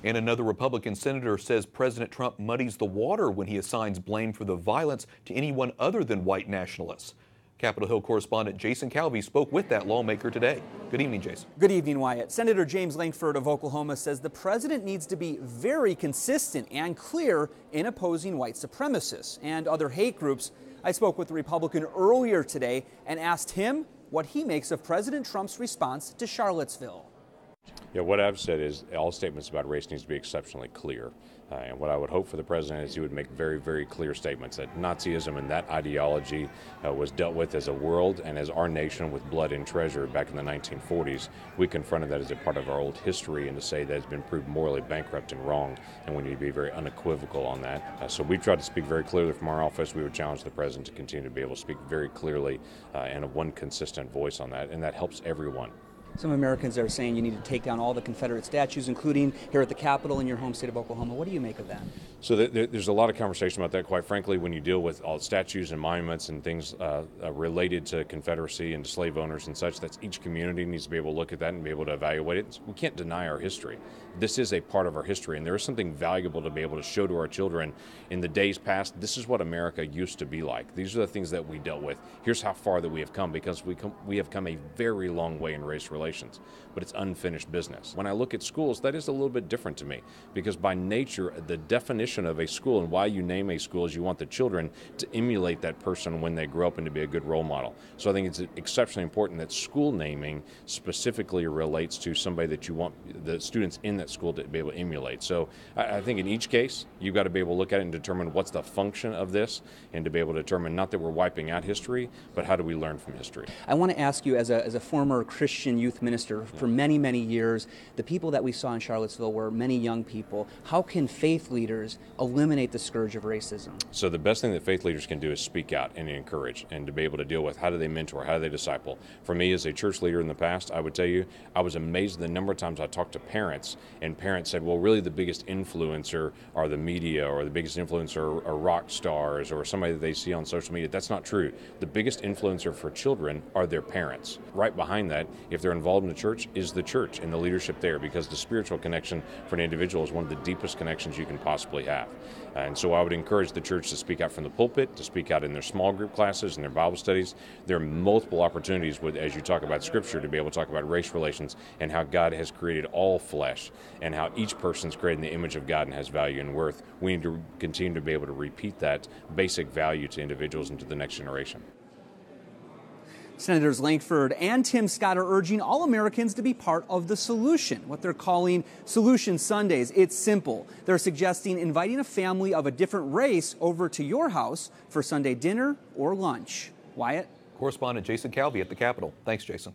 And another Republican senator says President Trump muddies the water when he assigns blame for the violence to anyone other than white nationalists. Capitol Hill correspondent Jason Calvi spoke with that lawmaker today. Good evening, Jason. Good evening, Wyatt. Senator James Lankford of Oklahoma says the president needs to be very consistent and clear in opposing white supremacists and other hate groups. I spoke with the Republican earlier today and asked him what he makes of President Trump's response to Charlottesville. Yeah, what I've said is all statements about race needs to be exceptionally clear. And what I would hope for the president is he would make very, very clear statements that Nazism and that ideology was dealt with as a world and as our nation with blood and treasure back in the 1940s. We confronted that as a part of our old history, and to say that it's been proved morally bankrupt and wrong, and we need to be very unequivocal on that. So we tried to speak very clearly from our office. We would challenge the president to continue to be able to speak very clearly and a one consistent voice on that, and that helps everyone. Some Americans are saying you need to take down all the Confederate statues, including here at the Capitol in your home state of Oklahoma. What do you make of that? So there's a lot of conversation about that, quite frankly, when you deal with all statues and monuments and things related to Confederacy and to slave owners and such. That's each community needs to be able to look at that and be able to evaluate it. We can't deny our history. This is a part of our history, and there is something valuable to be able to show to our children in the days past. This is what America used to be like. These are the things that we dealt with. Here's how far that we have come, because we have come a very long way in race relations, but it's unfinished business. When I look at schools, that is a little bit different to me, because by nature, the definition of a school and why you name a school is you want the children to emulate that person when they grow up and to be a good role model. So I think it's exceptionally important that school naming specifically relates to somebody that you want the students in that school to be able to emulate. So I think in each case, you've got to be able to look at it and determine what's the function of this, and to be able to determine not that we're wiping out history, but how do we learn from history. I want to ask you, as a former Christian youth minister for many, many years, the people that we saw in Charlottesville were many young people. How can faith leaders eliminate the scourge of racism? So the best thing that faith leaders can do is speak out and encourage, and to be able to deal with how do they mentor, how do they disciple. For me as a church leader in the past, I would tell you, I was amazed the number of times I talked to parents, and parents said, well, really the biggest influencer are the media, or the biggest influencer are rock stars, or somebody that they see on social media. That's not true. The biggest influencer for children are their parents. Right behind that, if they're involved in the church, is the church and the leadership there, because the spiritual connection for an individual is one of the deepest connections you can possibly have. And so I would encourage the church to speak out from the pulpit, to speak out in their small group classes and their Bible studies. There are multiple opportunities as you talk about Scripture, to be able to talk about race relations and how God has created all flesh and how each person's created in the image of God and has value and worth. We need to continue to be able to repeat that basic value to individuals and to the next generation. Senators Lankford and Tim Scott are urging all Americans to be part of the solution, what they're calling Solution Sundays. It's simple. They're suggesting inviting a family of a different race over to your house for Sunday dinner or lunch. Wyatt? Correspondent Jason Calvi at the Capitol. Thanks, Jason.